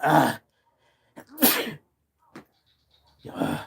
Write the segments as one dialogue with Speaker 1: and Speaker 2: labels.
Speaker 1: Ah, yeah.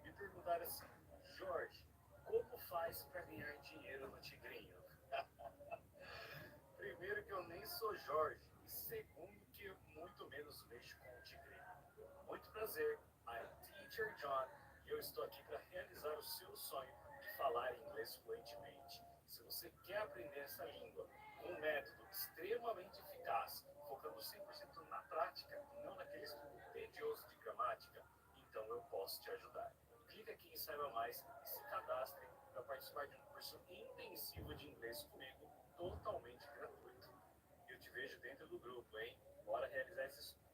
Speaker 2: Me perguntaram assim, Jorge, como faz para ganhar dinheiro no Tigrinho? Primeiro que eu nem sou Jorge, e segundo que eu muito menos mexo com o Tigrinho. Muito prazer, I'm Teacher John e eu estou aqui para realizar o seu sonho de falar inglês fluentemente. Se você quer aprender essa língua com um método extremamente eficaz, focando 100% na prática e não naquele estudo tedioso de gramática, então eu posso te ajudar. Clique aqui em Saiba Mais e se cadastre para participar de um curso intensivo de inglês comigo, totalmente gratuito. Eu te vejo dentro do grupo, hein? Bora realizar esse sonho.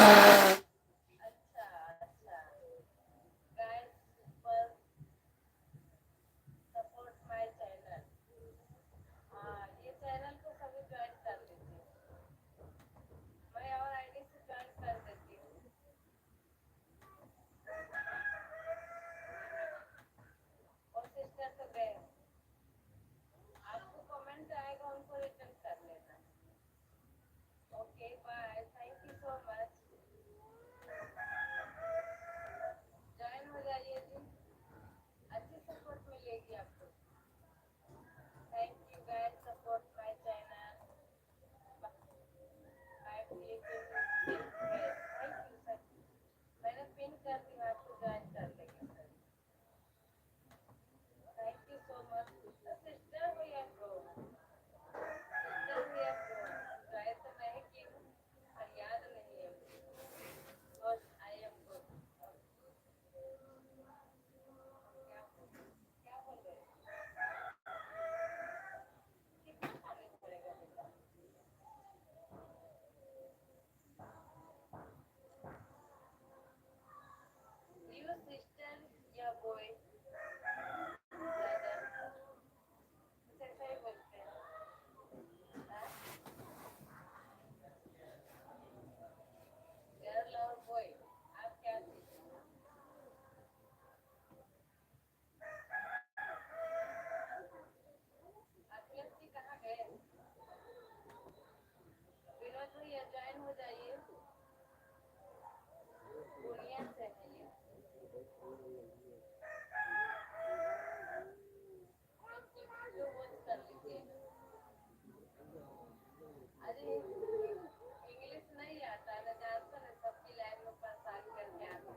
Speaker 3: अच्छा अच्छा guys super support my channel हाँ ये channel को सभी join कर लीजिए मैं और आईडी से ज्वाइन कर देती हूँ और सिस्टर तो गए आपको कमेंट आएगा उनको रिटर्न कर लेना okay bye thank you so much join हो जाइए जी अच्छी सपोर्ट मिलेगी आपको thank you guys support my channel by clicking friend thank you sir मैंने पिन कर दिया आपको ज्वाइन कर लेंगे sir thank you so much sister हुई है ब्रो सिस्टर हुई है ब्रो ट्राई तो नहीं की हूँ और याद नहीं है गुड आई एम गुड क्या क्या बोल रहे हैं कितना पानी पड़ेगा बेटा यू सिस्टर या बॉय ब्रदर कैसा ही बोलते हैं हाँ गर्ल और बॉय आप क्या थी अखिलेश जी कहाँ गए विनोद भैया ज्वाइन हो जाइए पूर्णिया से है ये एक वीडियो वॉच कर लीजिएगा अरे इंग्लिश नहीं आता ना जानते ना सबकी लाइन में परेशान करके आते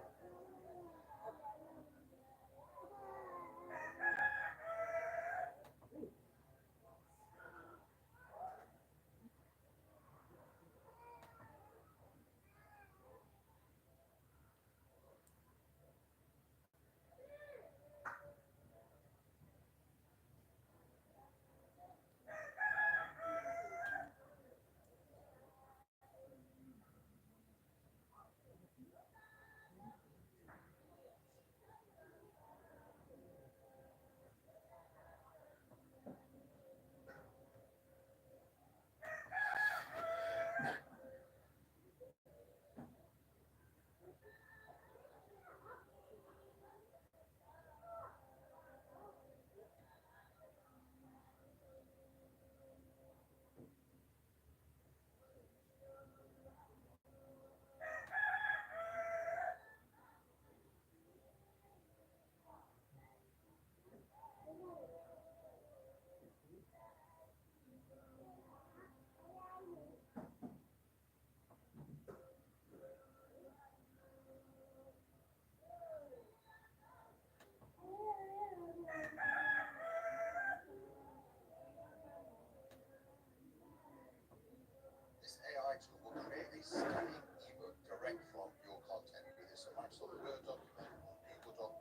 Speaker 4: This AI tool will create a stunning ebook direct from your content, be this a Microsoft Word document or Google Doc.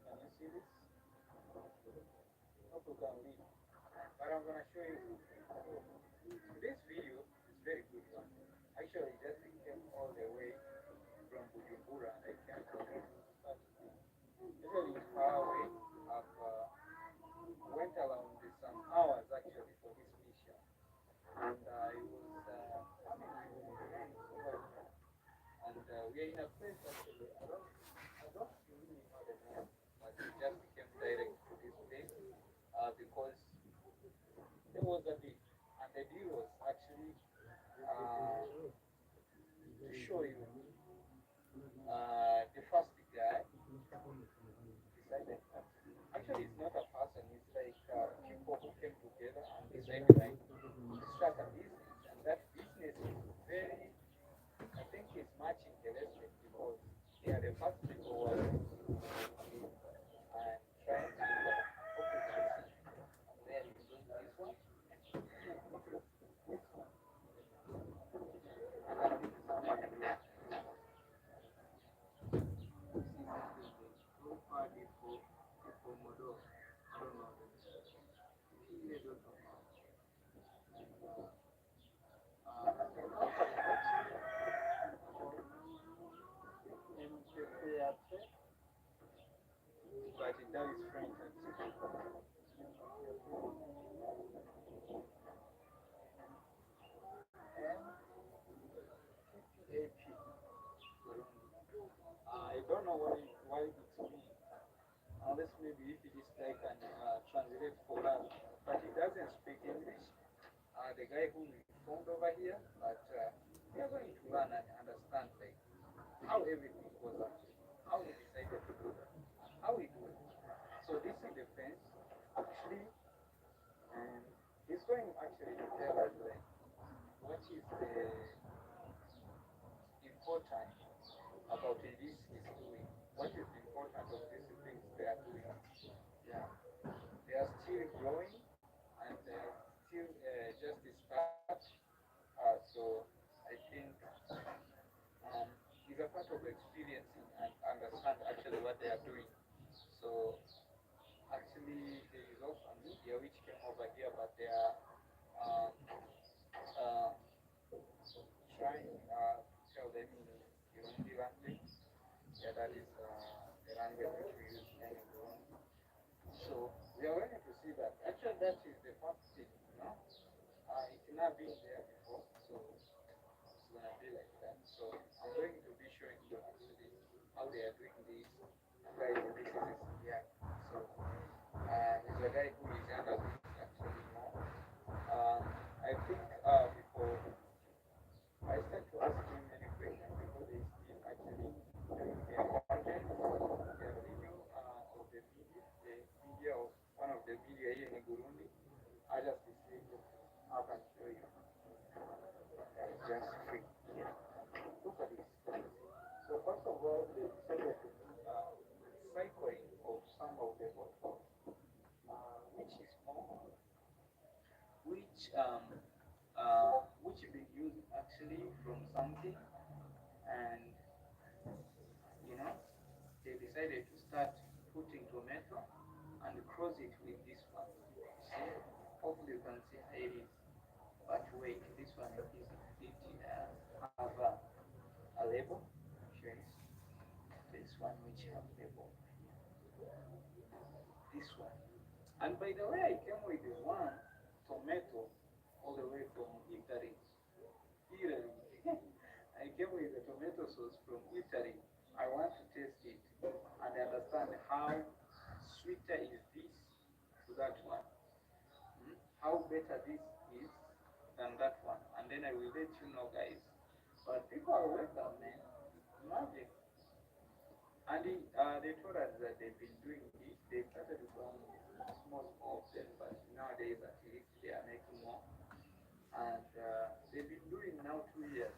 Speaker 5: Can you see this? Hope you can read. But I'm gonna show you something. So this video is very good one. Actually, just came all the way from Bujumbura and I came to this. But usually it's far away. I've went around some hours actually for this mission, and I was coming with friends over here, and we are in a place actually. I don't really know the name, but we just came direct to this place because there was a deal, and the deal was actually to show you the first guy decided that actually it's not a person, it's like people who came together and decided like to start a business, and that business is very, I think it's much interesting because they are the first people who are going to live and trying to look at occupancy. And then you do this one, this one, and then this is somebody who you see something there. why it's me. Unless maybe if this guy can translate for us, but he doesn't speak English. The guy who we found over here, but we are going to learn and understand like how everything goes actually, how he decided to do that, how he do it. So this is the fence actually, and he's going actually to tell us like what is the important about this is doing, what is the important of these things they are doing. Yeah, they are still growing and they are still just start. So I think it's a part of experiencing and understand actually what they are doing. So actually there is also a media which came over here, but they are um, uh, trying to tell them in Kirundi language. Yeah, that is the language which we use in Burundi. So we are going to see that. Actually, that is the first thing, you know. It's not been there before, so it's gonna be like that. So I'm going to be showing you actually how they are doing this. Guys, this is a yeah. So he's a guy who is under this actually more. I think before I start to ask him many questions because he's still actually doing their content, their review of the media of one of the media here in Burundi. I just say, I can show you. It's just free. Look at this. So first of all, they decided to do cycling of some of the bottles, which is more, which been used actually from something, and you know they decided to start putting tomato and cross it with this one. See, hopefully you can see how it is. But wait, this one is have a label. Here is this one which have label here. This one. And by the way, I came with the one tomato all the way from Italy. Italy. I came with the tomato sauce from Italy. I want to taste it and understand how sweeter is this to that one. How better this is than that one. And then I will let you know, guys. But people are welcome, man. Imagine. And they told us that they've been doing this. They started from small of them, but nowadays at least they are making more. And they've been doing now 2 years.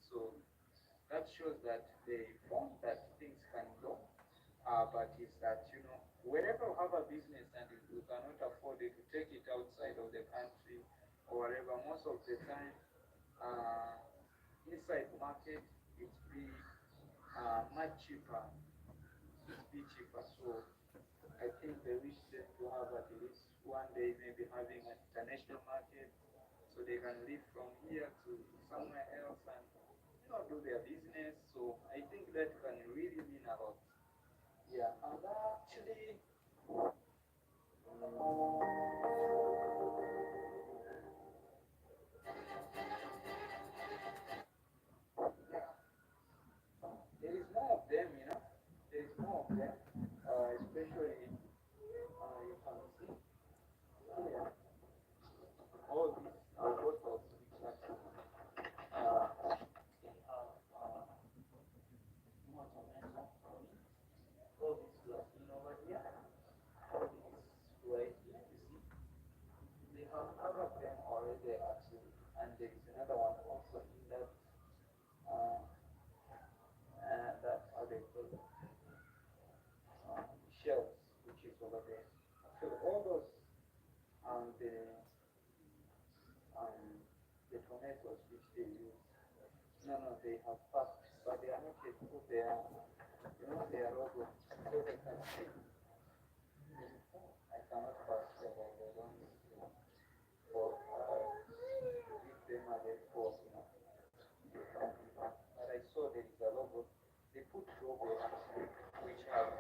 Speaker 5: So that shows that they found that things can go. But it's that, wherever you have a business and you cannot afford it to take it outside of the country or whatever, most of the time, uh, inside market, it's be much cheaper. It's be cheaper. So I think they wish them to have at least one day maybe having an international market so they can live from here to somewhere else and do their business. So I think that can really mean a lot. Yeah, and actually, yeah, there is more of them, there is more of them, especially you can see here all these bottles which actually can have more tomato on it. All this glass over here, all this right here, you see, they have covered them already actually, and there is another one also in that uh, that how they call it, shells which is over there. So all those the um, the tomatoes which they use. No, they have passed, but they are not yet put there. They are all good. So they can see. I cannot pass them, but they don't need to. For give them a red fork. But I saw there is a logo. They put logo actually, which have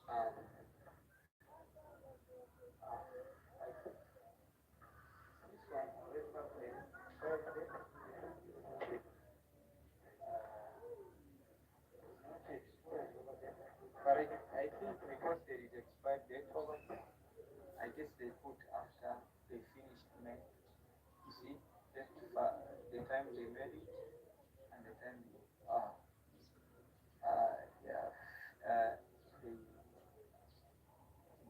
Speaker 5: I think this one already have But I think because there is expired date over here, I guess they put after they finished make. You see, the, the time they made it and the time yeah, uh, the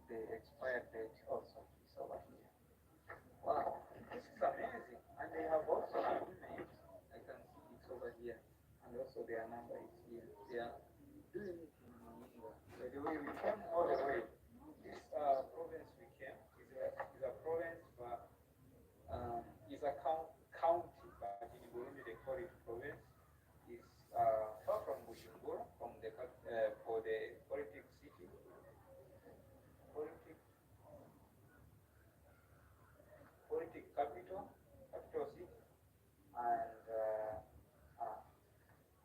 Speaker 5: the expired date also is over here. Wow, this is amazing. And they have also an image. I can see it's over here. And also their number is here. They are doing it in Moninga. By the way, we came all the way. This province we came is a province, but is a county, but in Burundi they call it province. Is far from Bujumbura, from the for the politic city, politic politic capital city, and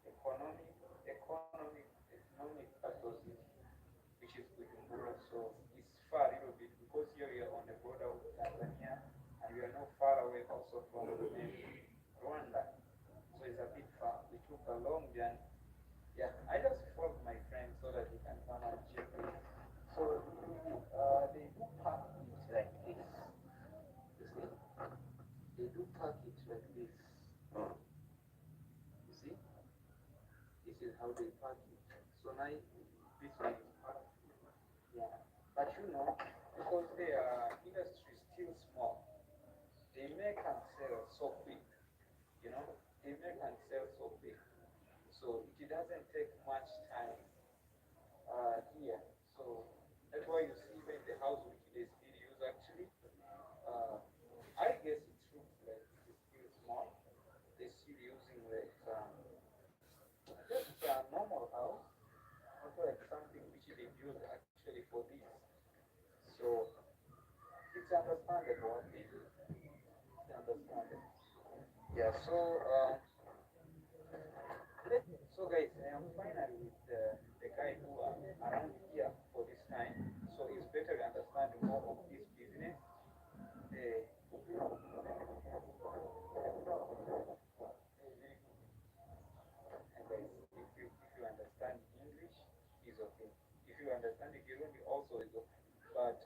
Speaker 5: economic economic capital city, which is Bujumbura. So it's far a little bit because here we are on the border with Tanzania, and we are not far away also from Rwanda. So it's a bit far. We took a long journey. Yeah, I just followed my friend so that he can come and check it. So they do pack it like this. You see? They do pack it like this. You see? This is how they pack it. So now this one is packed. Yeah. But you know, because the industry is still small, they make and sell so quick. You know, they make and sell so quick. So it doesn't take much time here. So that's why you see even the house which they still use actually. Uh, I guess it looks like it's still small. They're still using like just a normal house, not like something which they build actually for this. So it's understandable what they do. It's understandable. Yeah. So so guys, I am finally with the guy who are around here for this time. So it's better to understand more of this business. Uh, and guys, if you understand English, is okay. If you understand Kirundi, also is okay. But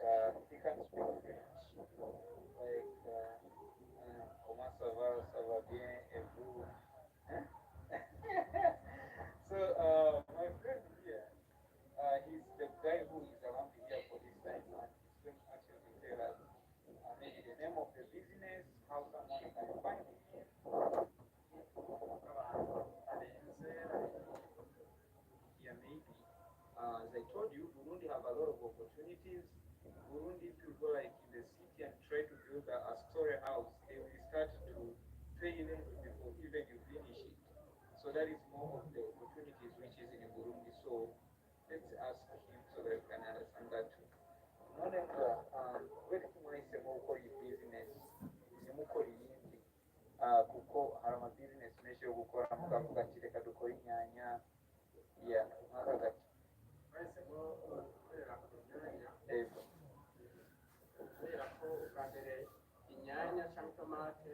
Speaker 5: he can speak French, like comment ça va bien, et vous? Hein? So my friend here, he's the guy who is around here for this time, and he's going to actually tell us maybe the name of the business, how someone can find it here. Yeah, maybe. As I told you, Burundi have a lot of opportunities. Burundi, if you go like in the city and try to build a story house, they will start to pay rent before even you finish it. So that is more of the opportunities which is in Burundi. So let's ask him so that we can understand that too. Nonenga, where mwahisemo gukora iyi business ntimukore iyindi kuko hari amabizinesi menshi yo gukora mukavuga ati reka dukore inyanya ya nk'aka gace
Speaker 6: bahisemo gukorera ku myanya
Speaker 5: yego
Speaker 6: kubera ko ubwa mbere inyanya cyangwa itomate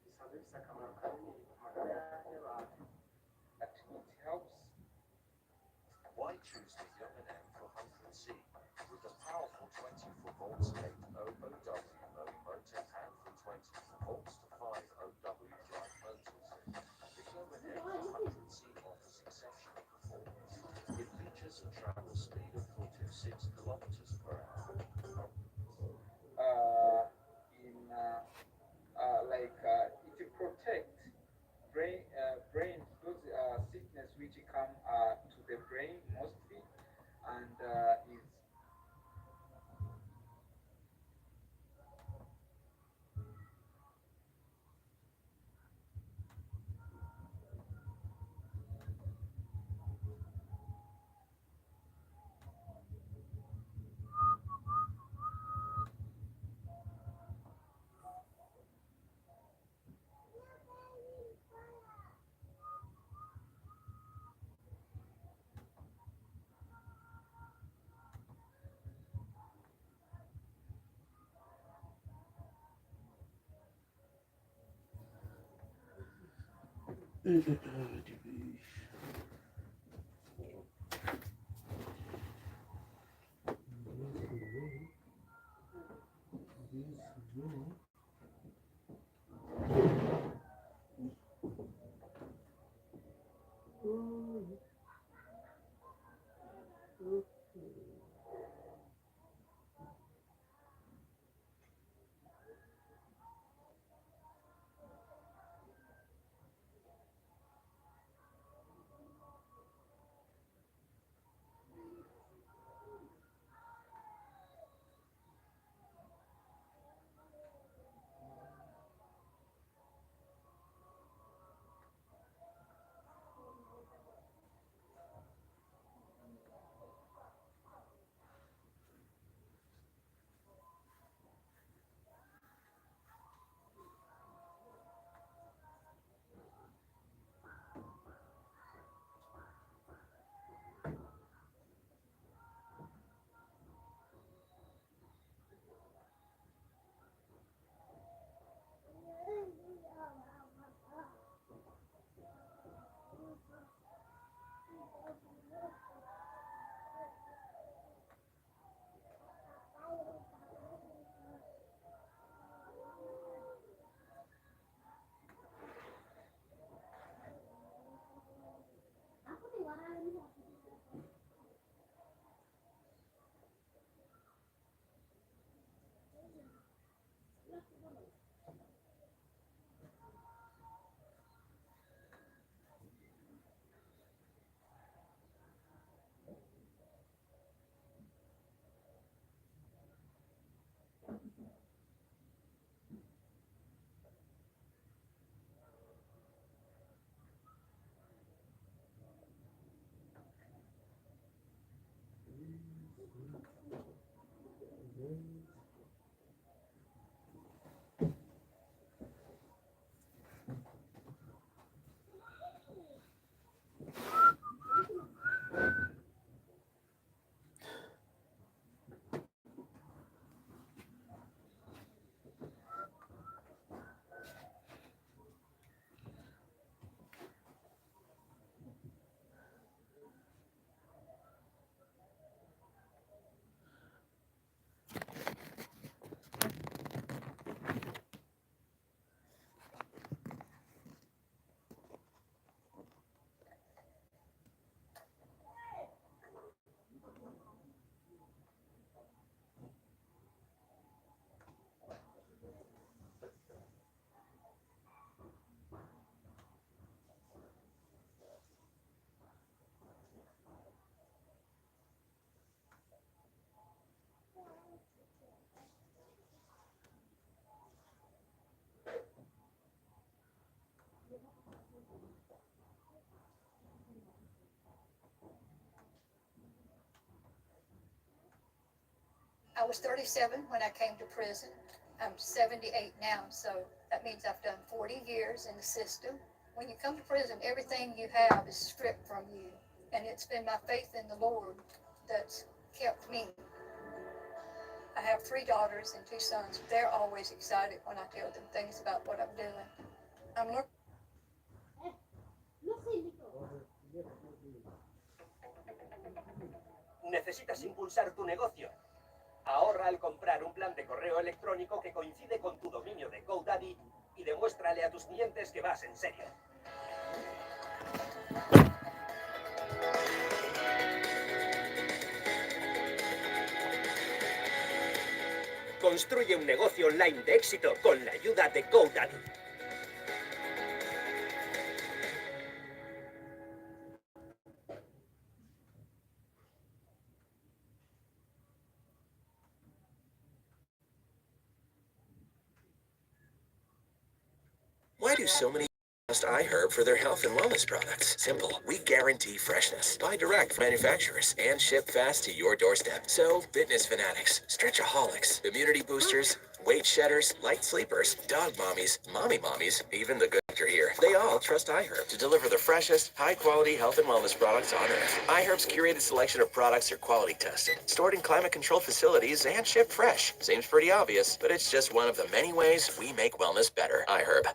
Speaker 6: bisanzwe bifite akamaro kanini ku magara y'abantu.
Speaker 5: actually it helps.
Speaker 4: Why choose the young and M for 100C? With the powerful 24 volts 8 OOW motor and from 24 volts to 5 OW drive motors. The young and M 100C offers exceptional performance. It features a travel speed of 46 kilometers per hour.
Speaker 5: In like it protect brain those sickness which come to the brain mostly and is
Speaker 3: I was 37 when I came to prison. I'm 78 now, so that means I've done 40 years in the system. When you come to prison, everything you have is stripped from you. And it's been my faith in the Lord that's kept me. I have 3 daughters and 2 sons. They're always excited when I tell them things about what I'm doing. I'm looking.
Speaker 7: Necesitas impulsar tu negocio. Ahorra al comprar un plan de correo electrónico que coincide con tu dominio de GoDaddy y demuéstrale a tus clientes que vas en serio. Construye un negocio online de éxito con la ayuda de GoDaddy.
Speaker 8: Why do so many trust iHerb for their health and wellness products? Simple. We guarantee freshness. Buy direct from manufacturers and ship fast to your doorstep. So, fitness fanatics, stretchaholics, immunity boosters, weight shedders, light sleepers, dog mommies, mommy mommies, even the good doctor here, they all trust iHerb to deliver the freshest, high-quality health and wellness products on Earth. iHerb's curated selection of products are quality tested, stored in climate-controlled facilities, and shipped fresh. Seems pretty obvious, but it's just one of the many ways we make wellness better. iHerb.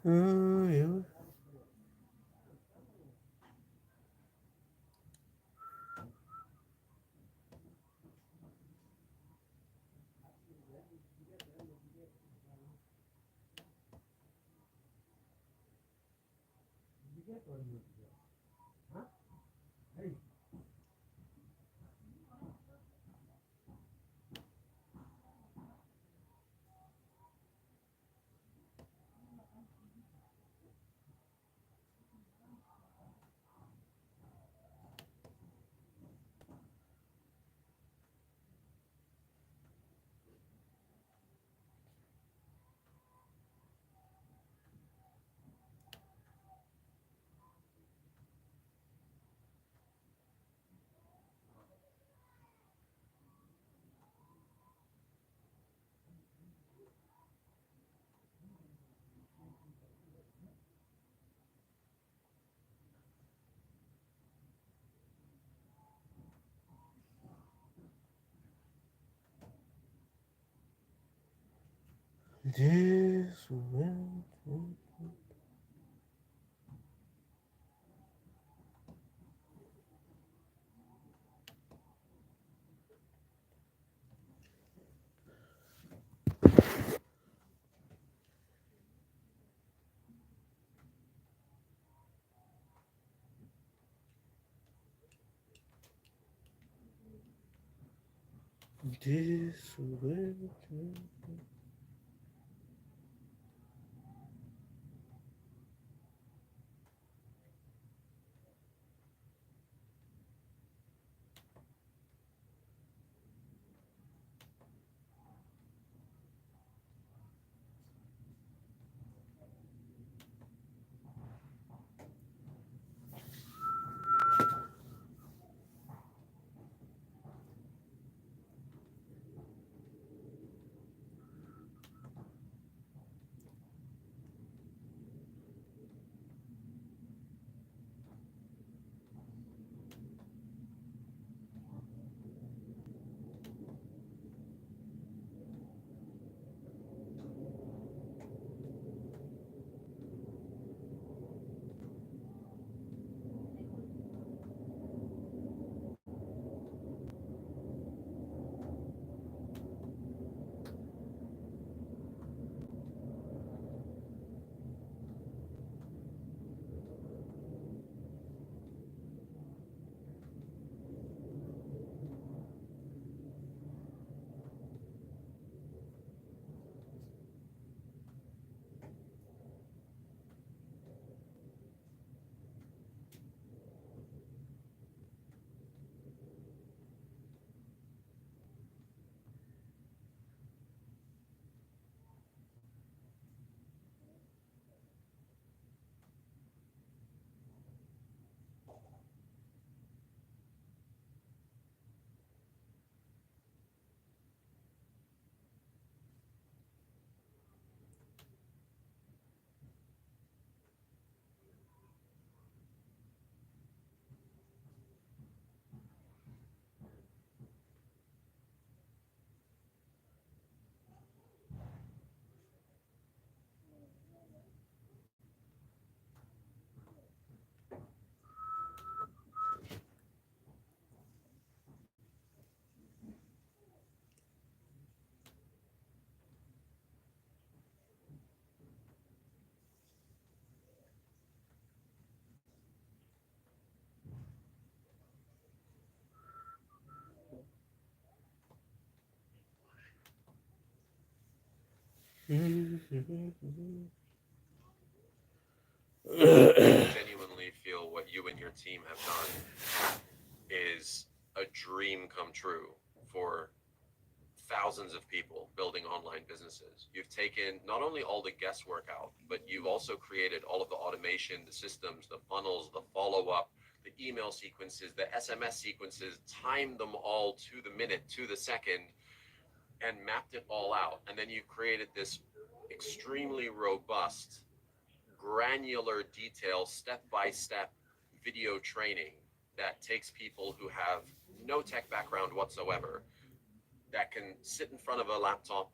Speaker 1: Yeah. This will. This will.
Speaker 8: Genuinely feel what you and your team have done is a dream come true for thousands of people building online businesses. You've taken not only all the guesswork out, but you've also created all of the automation, the systems, the funnels, the follow up, the email sequences, the SMS sequences, timed them all to the minute, to the second, and mapped it all out. And then you've created this extremely robust, granular detail, step by step video training that takes people who have no tech background whatsoever, that can sit in front of a laptop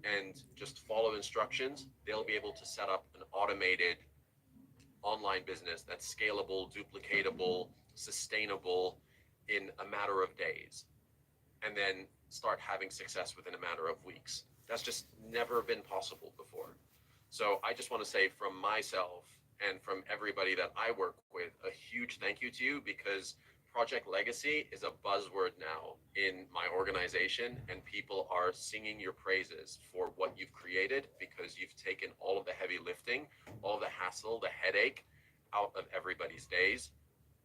Speaker 8: and just follow instructions. They'll be able to set up an automated online business that's scalable, duplicatable, sustainable in a matter of days, and then start having success within a matter of weeks. That's just never been possible before. So I just want to say from myself and from everybody that I work with, a huge thank you to you, because Project Legacy is a buzzword now in my organization, and people are singing your praises for what you've created, because you've taken all of the heavy lifting, all the hassle, the headache out of everybody's days,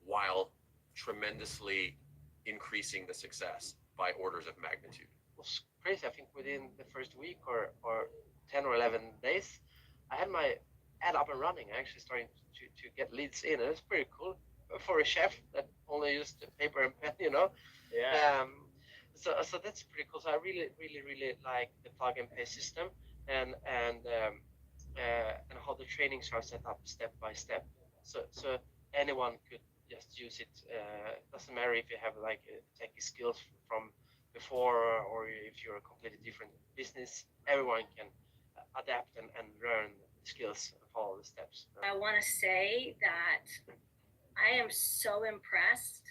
Speaker 8: while tremendously increasing the success by orders of magnitude.
Speaker 6: It was crazy. I think within the first week or 10 or 11 days, I had my ad up and running. I actually starting to get leads in. And it's pretty cool for a chef that only used paper and pen, you know. Yeah. So that's pretty cool. So I really like the plug and play system and how the trainings are set up step by step. So anyone could just use it. Doesn't matter if you have like techie skills from before or if you're a completely different business. Everyone can adapt and learn skills and follow the steps.
Speaker 9: I want to say that I am so impressed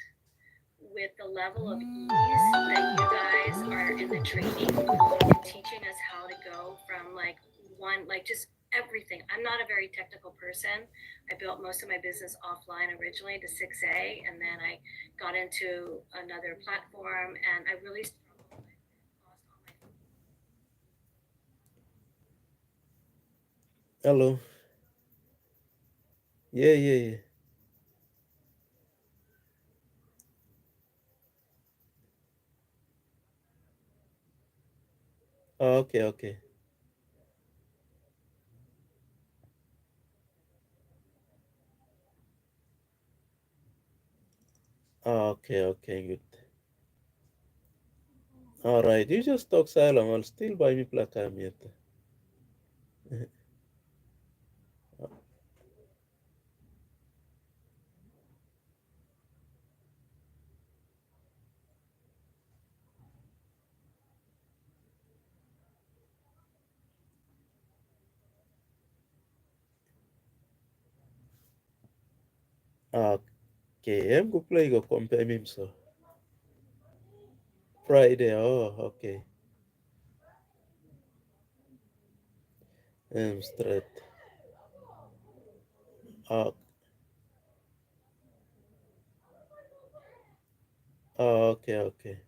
Speaker 9: with the level of ease that you guys are in the training and teaching us how to go from like one, like just everything. I'm not a very technical person. I built most of my business offline originally to 6A, and then I got into another platform, and I really struggled. I lost all my.
Speaker 1: Hello. Yeah, yeah, yeah. Oh, okay, okay. Oh, okay, okay, good. All right, you just talk silent. I'll still buy me plaka yet. Okay, I'm go play go compare him so. Friday, oh, okay. Straight. Oh, oh, okay, okay.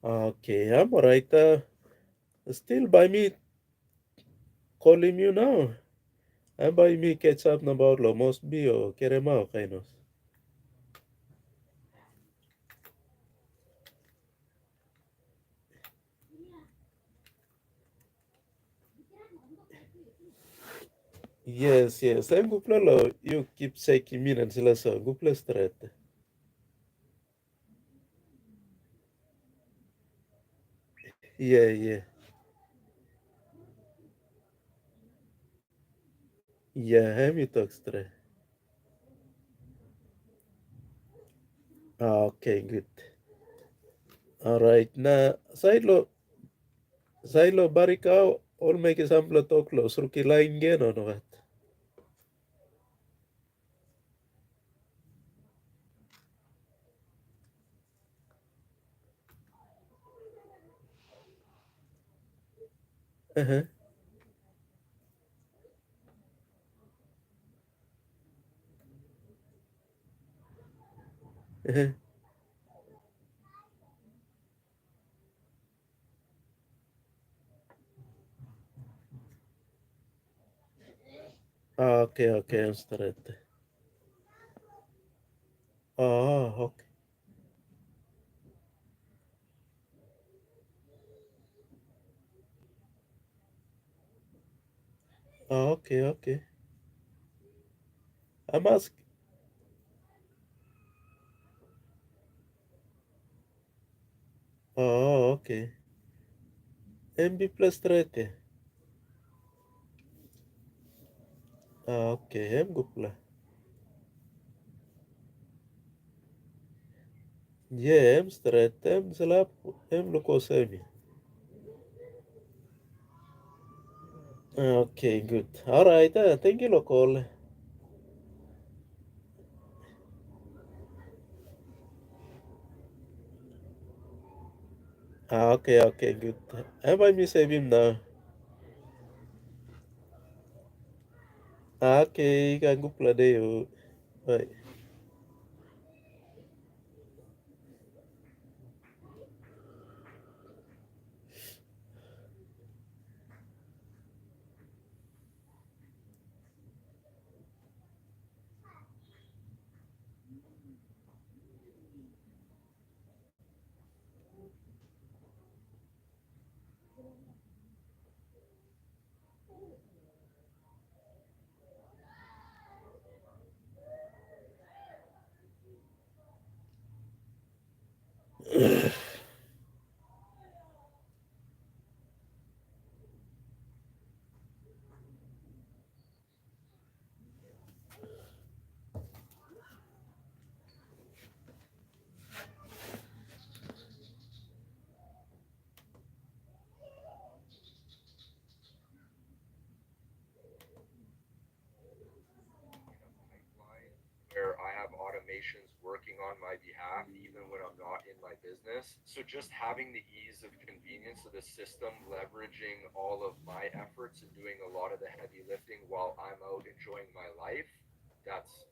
Speaker 1: Okay, I'm alright. Still by me calling you now. I'm by me catch up about lo must be or kerema o kainos. Yes, yes. I'm go play lo. You keep saying me and sila so go play straight. Yeah, yeah. Yeah, I'm you talk straight. Okay, good. Alright, na side lo barika all make example talk lo suruki lain gen o no kat. Uh-huh. Uh-huh. Okay, okay, I'm straight. Oh, okay. Oh, okay, okay. I'm ask. Oh, okay. MB plus straight. Okay, I'm good pla. Yeah, I'm straight. I'm slap. I'm look semi. Okay, good. All right. Thank you, local. Okay, okay, good. I'm by me save him now. Okay, can go play day. Bye.
Speaker 10: where I have automations working on my behalf, even when I'm not in my business. So just having the ease of convenience of the system, leveraging all of my efforts and doing a lot of the heavy lifting while I'm out enjoying my life, that's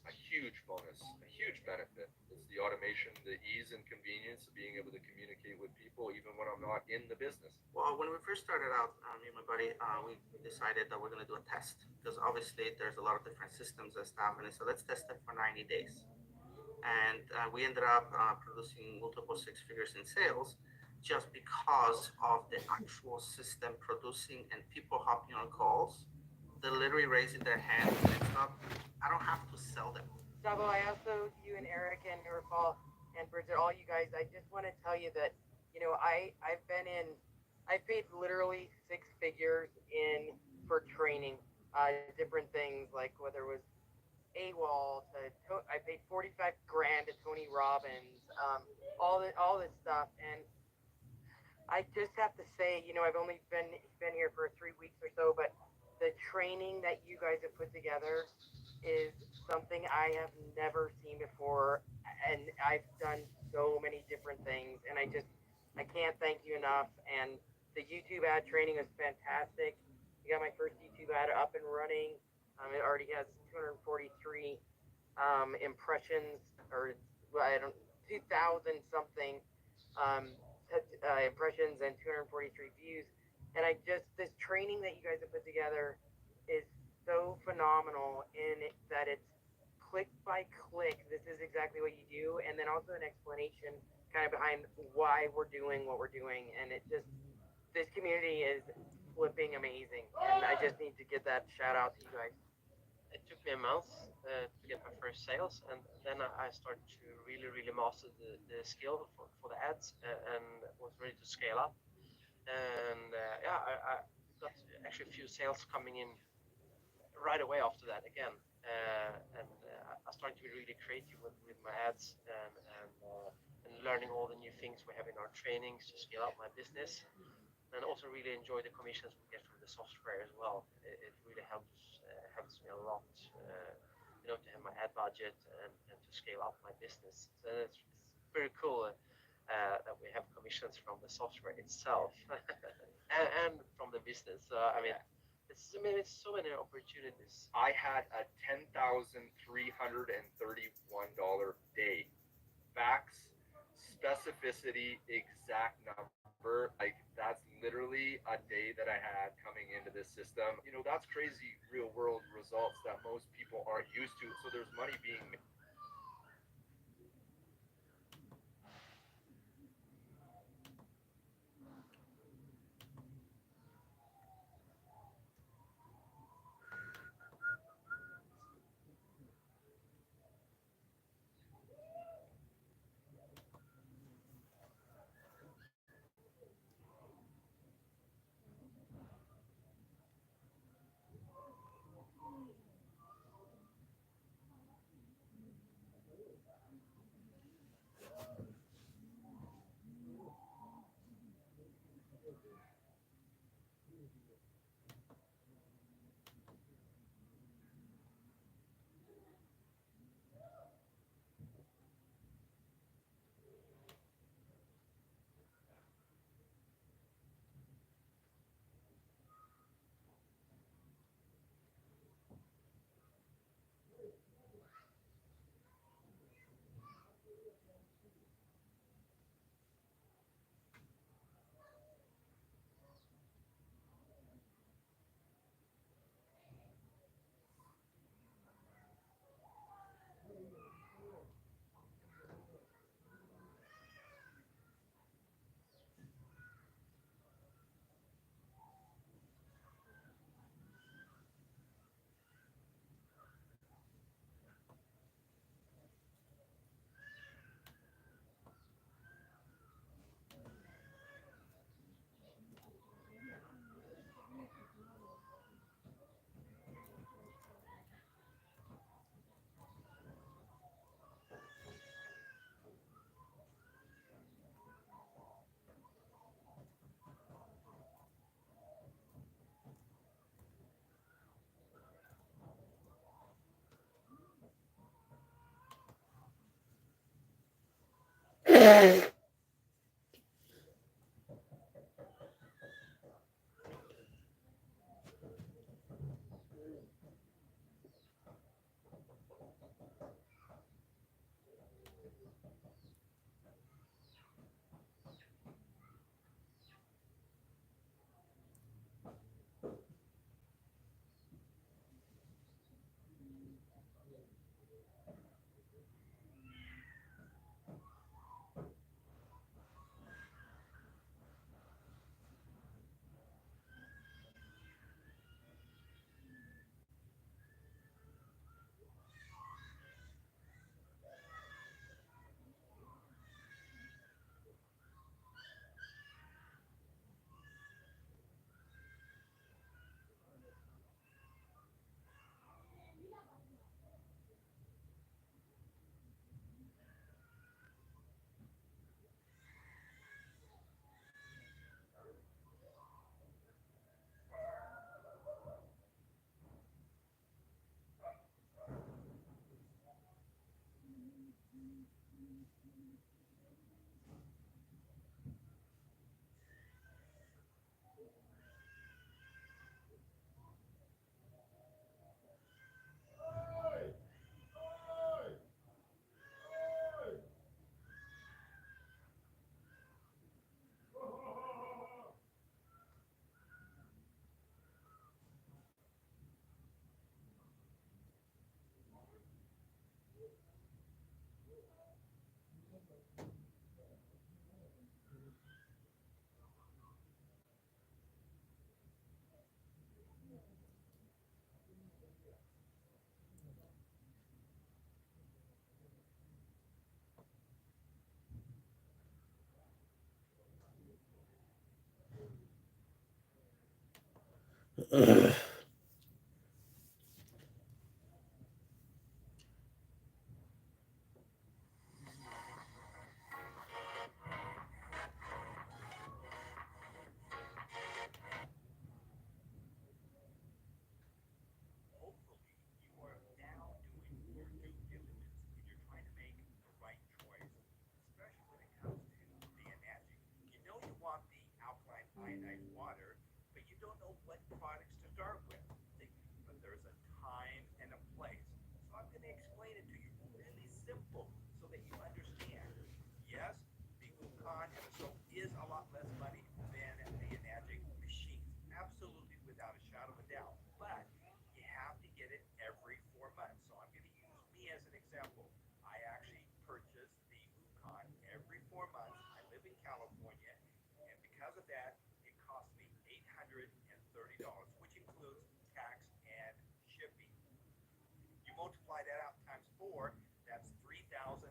Speaker 10: a huge bonus, a huge benefit. It's the automation, the ease and convenience of being able to communicate with people even when I'm not in the business.
Speaker 11: Well, when we first started out, me and my buddy, we decided that we're going to do a test because obviously there's a lot of different systems and stuff. And so let's test it for 90 days. And we ended up producing multiple six figures in sales just because of the actual system producing and people hopping on calls. They're literally raising their hands, and it's not, I don't have to sell them.
Speaker 12: Davo, I also, you and Eric and Nurfal and Bridget, all you guys, I just want to tell you that, I've been in, I paid literally six figures in for training, different things like whether it was AWOL I paid 45 grand to Tony Robbins, all this stuff. And I just have to say, I've only been here for 3 weeks or so, but the training that you guys have put together is something I have never seen before, and I've done so many different things, and I can't thank you enough. And the YouTube ad training was fantastic. I got my first YouTube ad up and running. It already has 243 impressions, or well, I don't 2,000 something um, impressions and 243 views. And this training that you guys have put together is so phenomenal in that it's click by click. This is exactly what you do, and then also an explanation kind of behind why we're doing what we're doing. And this community is flipping amazing, and I just need to get that shout out to you guys.
Speaker 6: It took me a month to get my first sales, and then I started to really master the skill for the ads, and was ready to scale up. And yeah, I got actually a few sales coming in right away after that again. And I started to be really creative with my ads, and learning all the new things we have in our trainings to scale up my business, and also really enjoy the commissions we get from the software as well. It really helps me a lot, to have my ad budget, and to scale up my business. So it's very cool that we have commissions from the software itself and from the business. So I mean, it's so many opportunities.
Speaker 10: I had a $10,331 day. Facts, specificity, exact number. Like, that's literally a day that I had coming into this system. That's crazy real world results that most people aren't used to. So there's money being made.
Speaker 2: Hopefully, you are now doing your due diligence and you're trying to make the right choice, especially when it comes to the Enagic. You know you want the alkaline ionized water, but you don't know what products to start with. But there's a time and a place. So I'm going to explain it to you really simple so that you understand. Yes, the Ucon MSO is a lot less money than the Enagic machines, absolutely without a shadow of a doubt. But you have to get it every 4 months. So I'm going to use me as an example. I actually purchase the Ucon every 4 months. I live in California, and because of that, it costs me $830, which includes tax and shipping. You multiply that out times 4, that's 3,320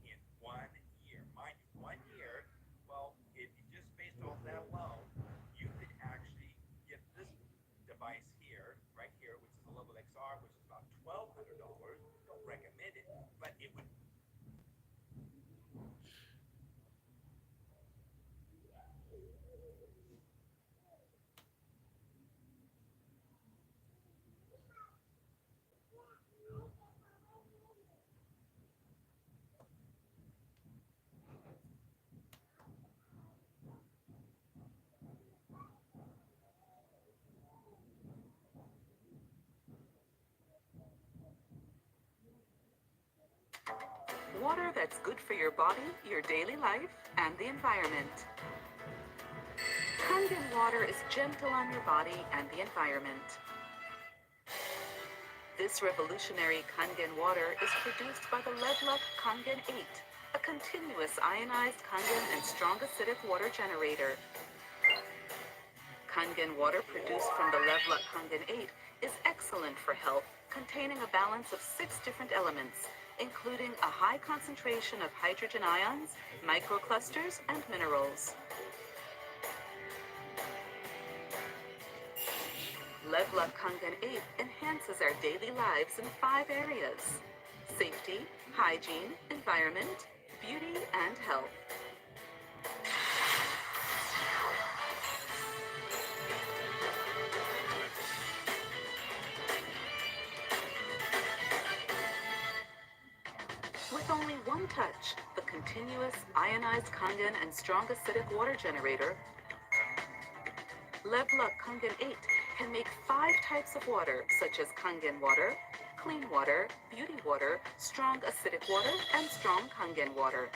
Speaker 2: in 1 year. Mind you, 1 year, well, if you just based off that alone, you could actually get this device here, right here, which is a Level XR, which is about $1,200. Don't recommend it, but it would.
Speaker 8: Water that's good for your body, your daily life, and the environment. Kangen water is gentle on your body and the environment. This revolutionary Kangen water is produced by the Ledluck Kangen 8, a continuous ionized Kangen and strong acidic water generator. Kangen water produced from the Ledluck Kangen 8 is excellent for health, containing a balance of 6 different elements, including a high concentration of hydrogen ions, microclusters, and minerals. Ledluck Kangen 8 enhances our daily lives in 5 areas: safety, hygiene, environment, beauty, and health. With only one touch, the continuous ionized Kangen and strong acidic water generator, Levluck Kangen 8 can make 5 types of water, such as Kangen water, clean water, beauty water, strong acidic water, and strong Kangen water.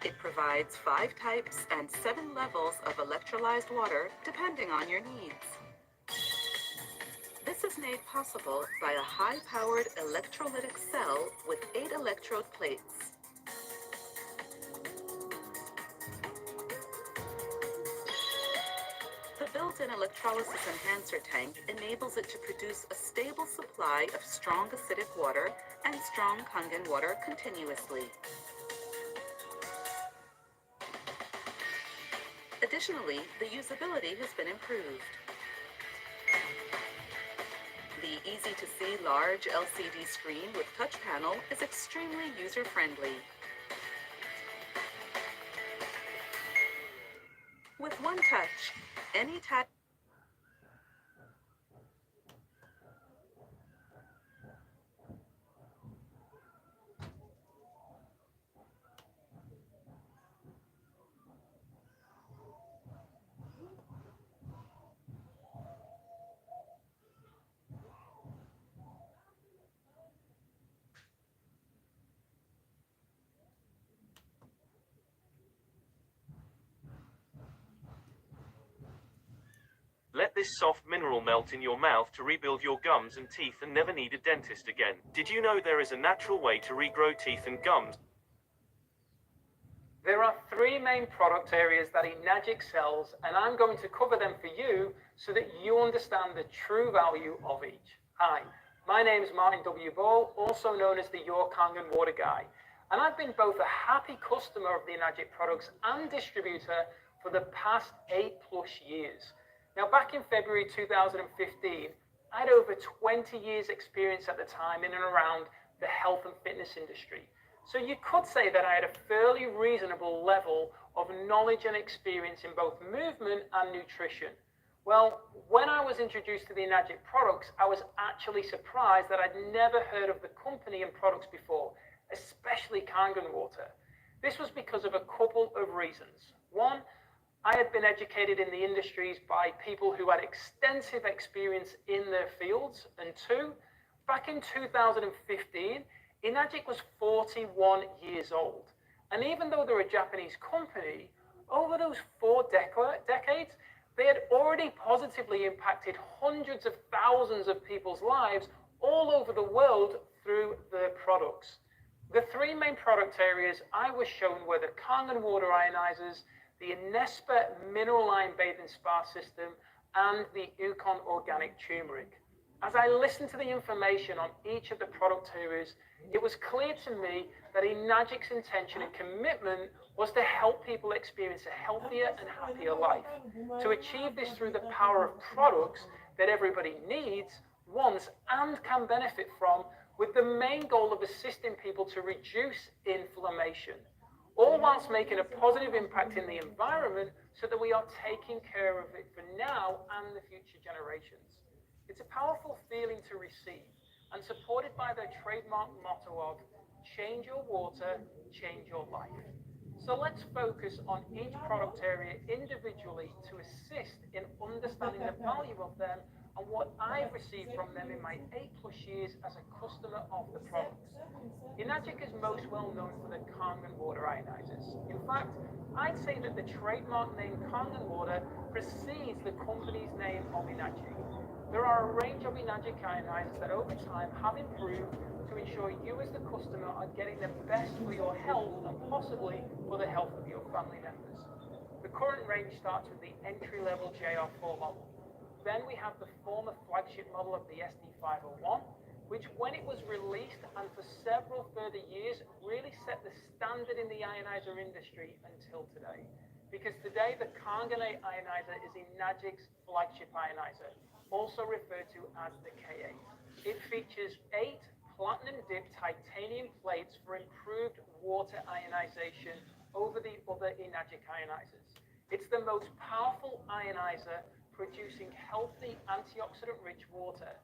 Speaker 8: It provides 5 types and 7 levels of electrolyzed water, depending on your needs. This is made possible by a high-powered electrolytic cell with 8 electrode plates. The built-in electrolysis enhancer tank enables it to produce a stable supply of strong acidic water and strong Kangen water continuously. Additionally, the usability has been improved. The easy-to-see large LCD screen with touch panel is extremely user-friendly. With one touch, any tap
Speaker 13: Let this soft mineral melt in your mouth to rebuild your gums and teeth and never need a dentist again. Did you know there is a natural way to regrow teeth and gums?
Speaker 2: There are 3 main product areas that Enagic sells, and I'm going to cover them for you so that you understand the true value of each. Hi, my name is Martin W. Ball, also known as the Your Kangen Water Guy, and I've been both a happy customer of the Enagic products and distributor for the past 8+ years. Now, back in February 2015, I had over 20 years experience at the time in and around the health and fitness industry. So you could say that I had a fairly reasonable level of knowledge and experience in both movement and nutrition. Well, when I was introduced to the Enagic products, I was actually surprised that I'd never heard of the company and products before, especially Kangen water. This was because of a couple of reasons. One, I had been educated in the industries by people who had extensive experience in their fields. And 2, back in 2015, Enagic was 41 years old. And even though they're a Japanese company, over those 4 decades, they had already positively impacted hundreds of thousands of people's lives all over the world through their products. The 3 main product areas I was shown were the Kangen water ionizers, the Inespa mineral iron bathing spa system, and the Ukon organic turmeric. As I listened to the information on each of the product areas, it was clear to me that Enagic's intention and commitment was to help people experience a healthier and happier life. To achieve this through the power of products that everybody needs, wants, and can benefit from, with the main goal of assisting people to reduce inflammation, all whilst making a positive impact in the environment so that we are taking care of it for now and the future generations. It's a powerful feeling to receive, and supported by their trademark motto of change your water, change your life. So let's focus on each product area individually to assist in understanding the value of them and what I've received from them in my 8+ years as a customer of the products. Enagic is most well known for the Kangen water ionizers. In fact, I'd say that the trademark name Kangen water precedes the company's name of Enagic. There are a range of Enagic ionizers that over time have improved to ensure you as the customer are getting the best for your health and possibly for the health of your family members. The current range starts with the entry-level JR4 model. Then we have the former flagship model of the SD501, which when it was released and for several further years really set the standard in the ionizer industry until today. Because today the Kangen ionizer is Enagic's flagship ionizer, also referred to as the K8. It features 8 platinum-dipped titanium plates for improved water ionization over the other Enagic ionizers. It's the most powerful ionizer producing healthy antioxidant-rich water.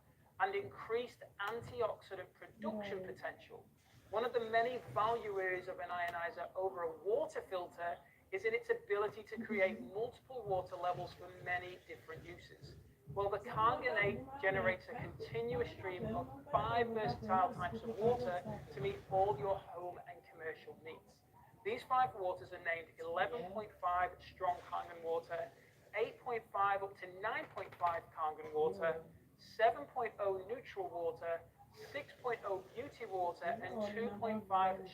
Speaker 14: and increased antioxidant production potential. One of the many value areas of an ionizer over a water filter is in its ability to create multiple water levels for many different uses. Well, the Kangen 8 generates a continuous stream of 5 versatile types of water to meet all your home and commercial needs. These 5 waters are named 11.5 strong Kangen water, 8.5 up to 9.5 Kangen water, 7.0 neutral water, 6.0 beauty water, and 2.5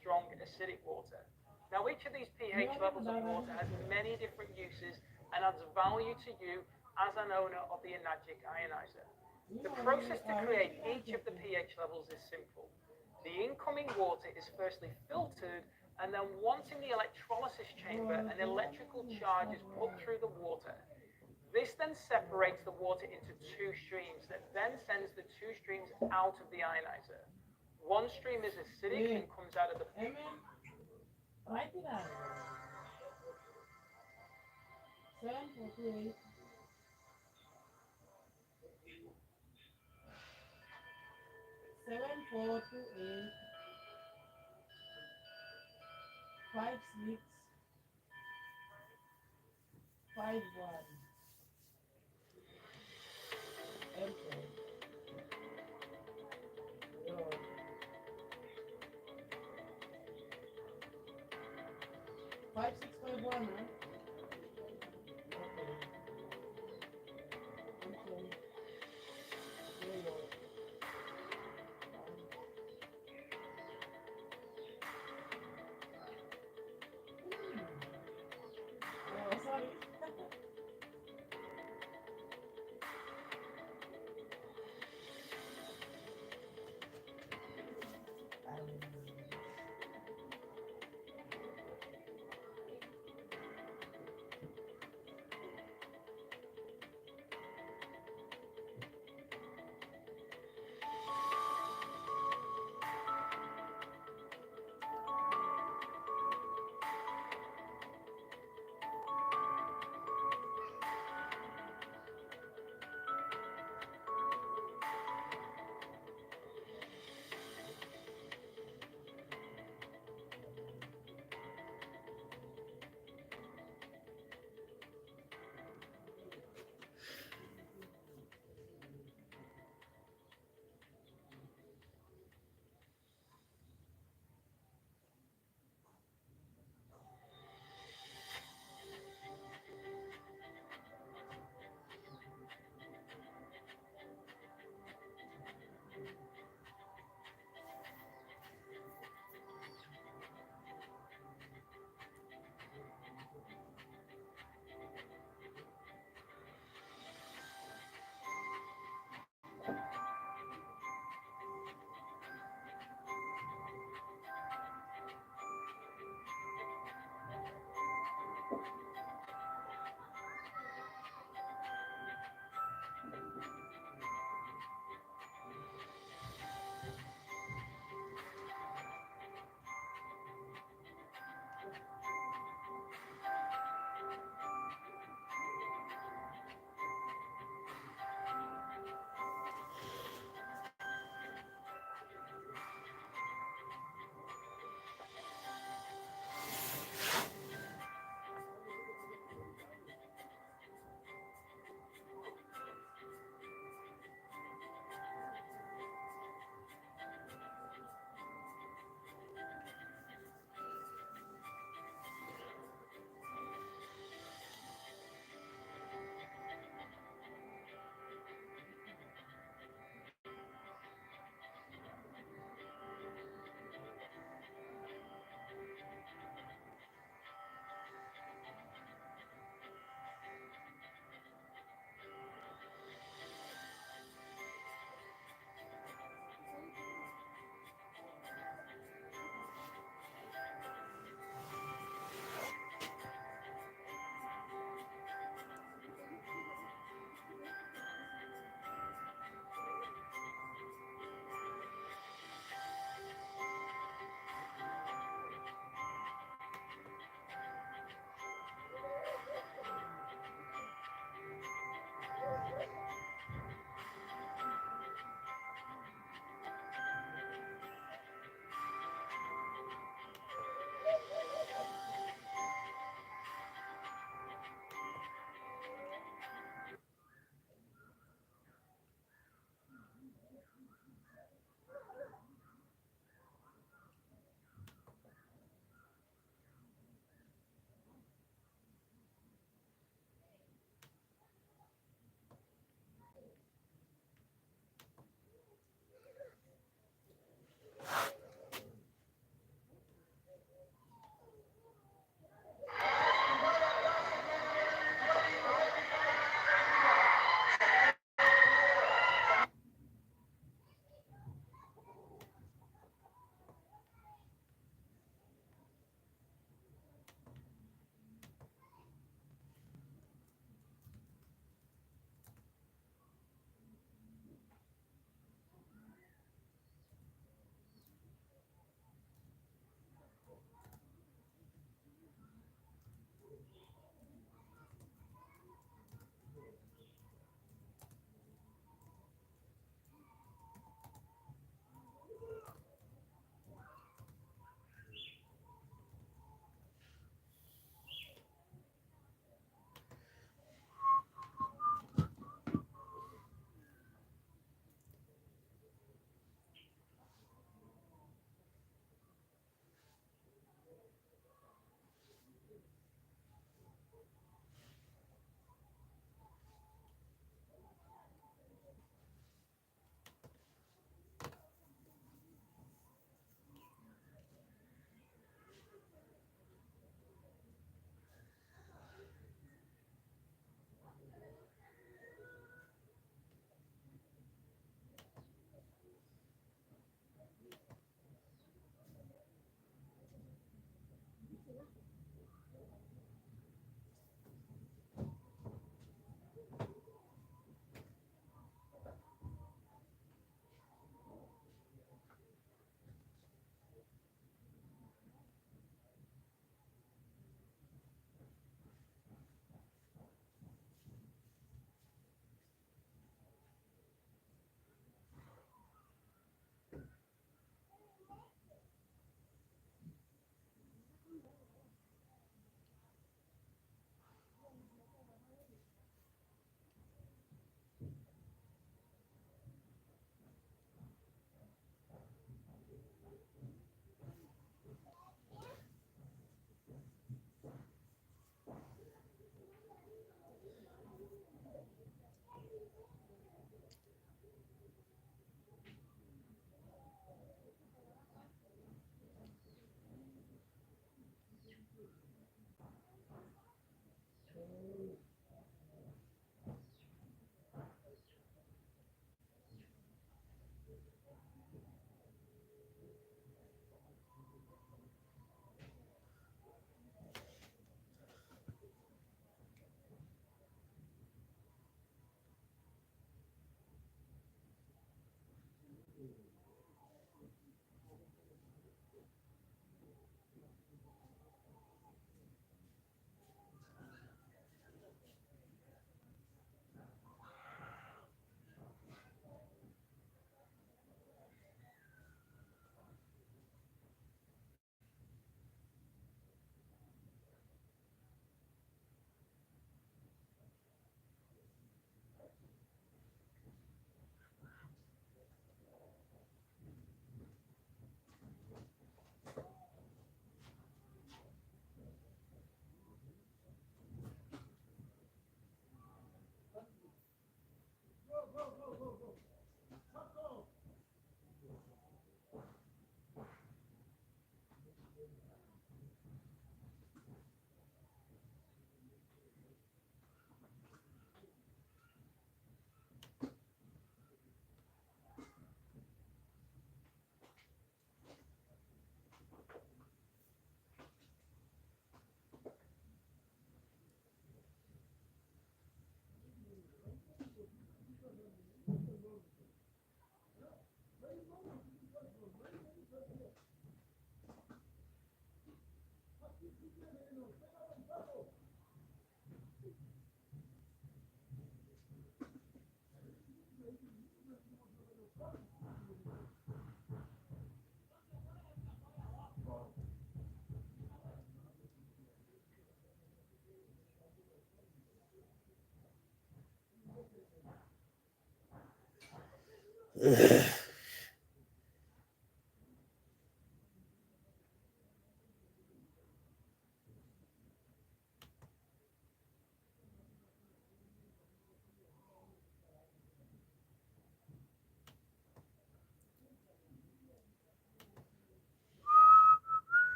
Speaker 14: strong acidic water. Now, each of these pH levels of water has many different uses and adds value to you as an owner of the Enagic ionizer. The process to create each of the pH levels is simple. The incoming water is firstly filtered, and then once in the electrolysis chamber, an electrical charge is put through the water. This then separates the water into 2 streams that then sends the 2 streams out of the ionizer. One stream is acidic and comes out of the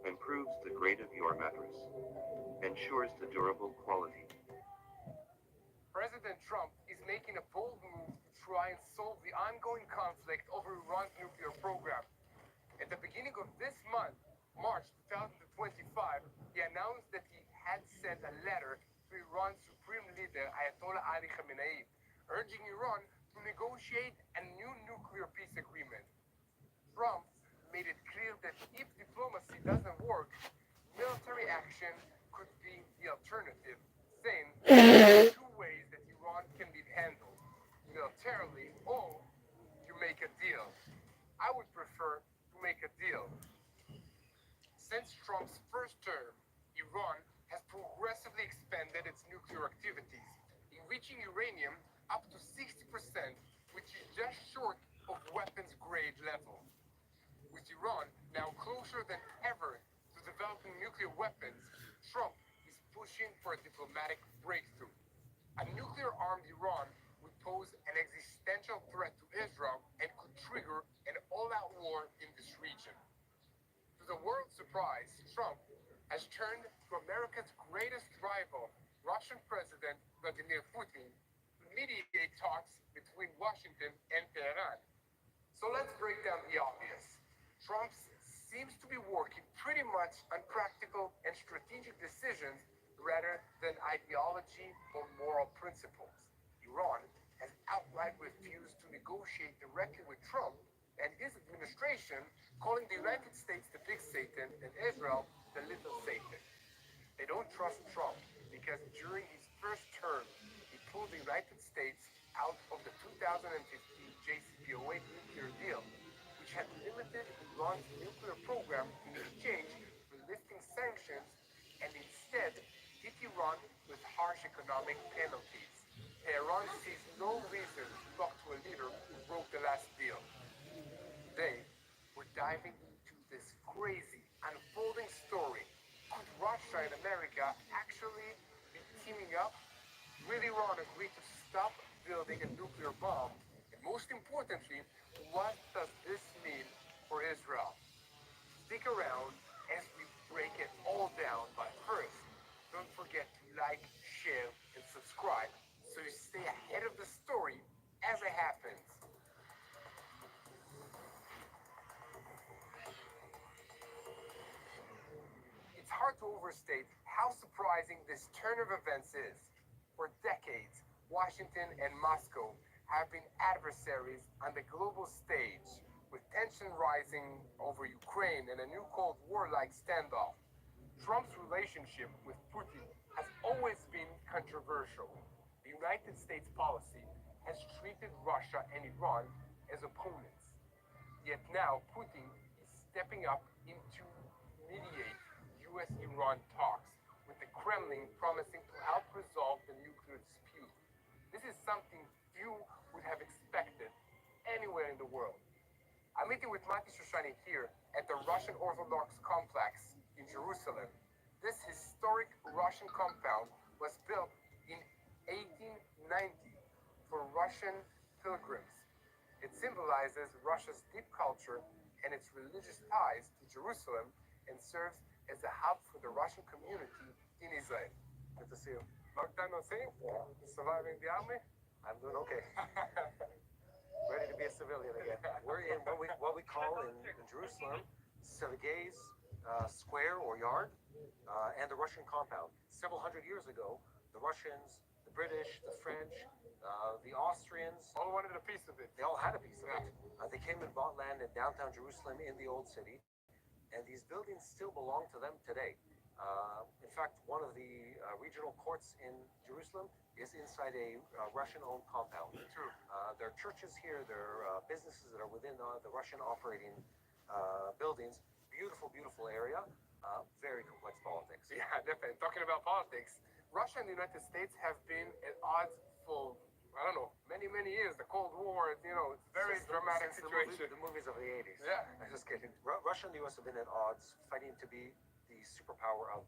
Speaker 15: Improves the grade of your mattress. Ensures the durable quality.
Speaker 16: President Trump is making a bold move to try and solve the ongoing conflict over Iran's nuclear program. At the beginning of this month, March 2025, he announced that he had sent a letter to Iran's supreme leader, Ayatollah Ali Khamenei, urging Iran to negotiate a new nuclear peace agreement. Trump made it clear that if diplomacy doesn't work, military action could be the alternative, saying there are two ways that Iran can be handled: militarily or you make a deal. I would prefer to make a deal. Since Trump's first term, Iran has progressively expanded its nuclear activities, enriching uranium up to 60%, which is just short of weapons grade level. With Iran now closer than ever to developing nuclear weapons, Trump is pushing for a diplomatic breakthrough. A nuclear armed Iran would pose an existential threat to Israel and could trigger an all out war in this region. To the world's surprise, Trump has turned to America's greatest rival, Russian President Vladimir Putin, to mediate talks between Washington and Tehran. So let's break down the obvious. Trump seems to be working pretty much on practical and strategic decisions rather than ideology or moral principles. Iran has outright refused to negotiate directly with Trump and his administration, calling the United States the big Satan and Israel the little Satan. They don't trust Trump because during his first term, he pulled the United States out of the 2015 JCPOA nuclear deal, which had limited Iran's nuclear program in exchange for lifting sanctions and instead hit Iran with harsh economic penalties. Tehran sees no reason to talk to a leader who broke the last deal. Today, we're diving into this crazy, unfolding story. Could Russia and America actually be teaming up? Will Iran agree to stop building a nuclear bomb? And most importantly, what does this mean for Israel? Stick around as we break it all down, but first, don't forget to like, share, and subscribe so you stay ahead of the story as it happens. It's hard to overstate how surprising this turn of events is. For decades, Washington and Moscow have been adversaries on the global stage, with tension rising over Ukraine and a new Cold War like standoff. Trump's relationship with Putin has always been controversial. The United States policy has treated painted Russia and Iran as opponents. Yet now Putin is stepping up into mediate US-Iran talks, with the Kremlin promising to help resolve the nuclear dispute. This is something few would have expected anywhere in the world. I'm meeting with Mati Shoshani here at the Russian Orthodox complex in Jerusalem. This historic Russian compound was built in 1890 for Russian pilgrims. It symbolizes Russia's deep culture and its religious ties to Jerusalem, and serves as a hub for the Russian community in Israel. Good to see you. Long time no see. You surviving the army? I'm doing okay. Ready to be a civilian again.
Speaker 17: We're in what we call in Jerusalem, Sergei's Square or Yard, and the Russian compound. Several hundred years ago, the Russians, the British, the French, the Austrians,
Speaker 16: all wanted a piece of it.
Speaker 17: They all had a piece of it. They came and bought land in downtown Jerusalem in the old city, and these buildings still belong to them today. In fact, one of the regional courts in Jerusalem is inside a Russian-owned compound.
Speaker 16: True.
Speaker 17: There are churches here, there are businesses that are within the Russian operating buildings. Beautiful, beautiful area. Very complex politics.
Speaker 16: Yeah, definitely. Talking about politics, Russia and the United States have been at odds for, I don't know, many, many years. The Cold War, it's very dramatic situation.
Speaker 17: The movies of the 80s.
Speaker 16: Yeah.
Speaker 17: I'm just kidding. Russia and the US have been at odds, fighting to be the superpower of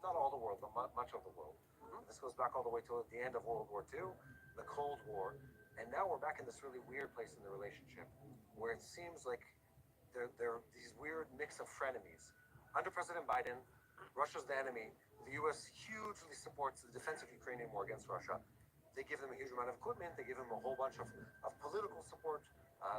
Speaker 17: not all the world, but much of the world. This goes back all the way to the end of World War II, the Cold War, and now we're back in this really weird place in the relationship where it seems like there are these weird mix of frenemies. Under President Biden, Russia's the enemy. The US hugely supports the defense of Ukrainian war against Russia. They give them a huge amount of equipment. They give them a whole bunch of political support.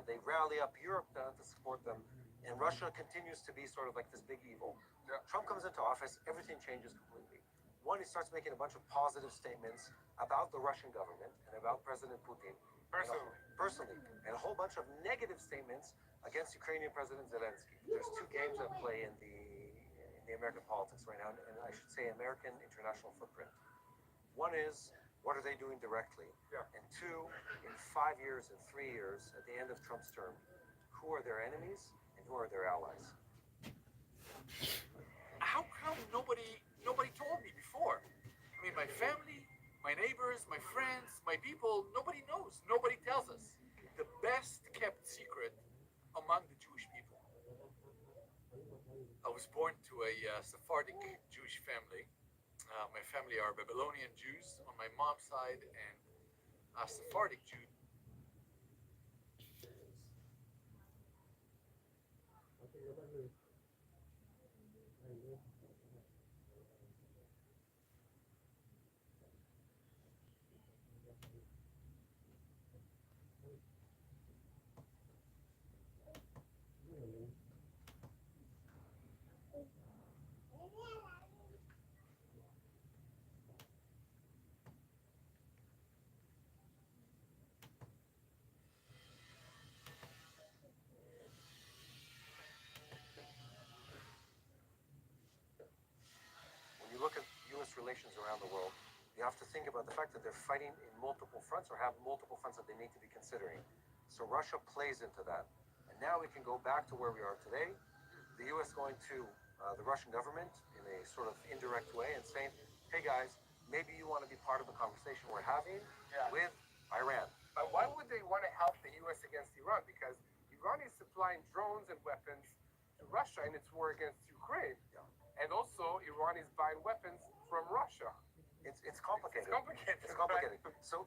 Speaker 17: They rally up Europe to support them. And Russia continues to be sort of like this big evil.
Speaker 16: Yeah.
Speaker 17: Trump comes into office, everything changes completely. One, he starts making a bunch of positive statements about the Russian government and about President Putin. Personally. And a whole bunch of negative statements against Ukrainian President Zelensky. There's two games at play in the American politics right now, and I should say American international footprint. One is, what are they doing directly?
Speaker 16: Yeah.
Speaker 17: And two, in 5 years and 3 years, at the end of Trump's term, who are their enemies and who are their allies?
Speaker 18: How come nobody told me before? I mean, my family, my neighbors, my friends, my people, nobody knows. Nobody tells us. The best kept secret among the Jewish people. I was born to a Sephardic Jewish family. My family are Babylonian Jews on my mom's side and Sephardic Jews.
Speaker 17: When you look at U.S. relations around the world, you have to think about the fact that they're fighting in multiple fronts or have multiple fronts that they need to be considering. So Russia plays into that. And now we can go back to where we are today. The U.S. going to the Russian government in a sort of indirect way and saying, hey guys, maybe you want to be part of the conversation we're having with Iran.
Speaker 16: But why would they want to help the U.S. against Iran? Because Iran is supplying drones and weapons to Russia in its war against Ukraine.
Speaker 17: Yeah.
Speaker 16: And also, Iran is buying weapons from Russia.
Speaker 17: It's complicated.
Speaker 16: It's complicated.
Speaker 17: It's complicated. So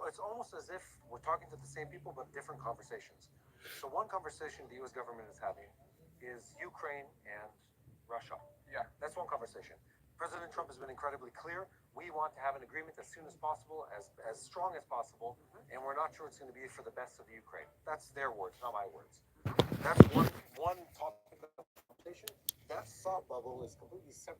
Speaker 17: it's almost as if we're talking to the same people but different conversations. So one conversation the U.S. government is having is Ukraine and Russia.
Speaker 16: Yeah.
Speaker 17: That's one conversation. President Trump has been incredibly clear. We want to have an agreement as soon as possible, as strong as possible, and we're not sure it's going to be for the best of the Ukraine. That's their words, not my words. That's one topic of the conversation. That thought bubble is completely separate.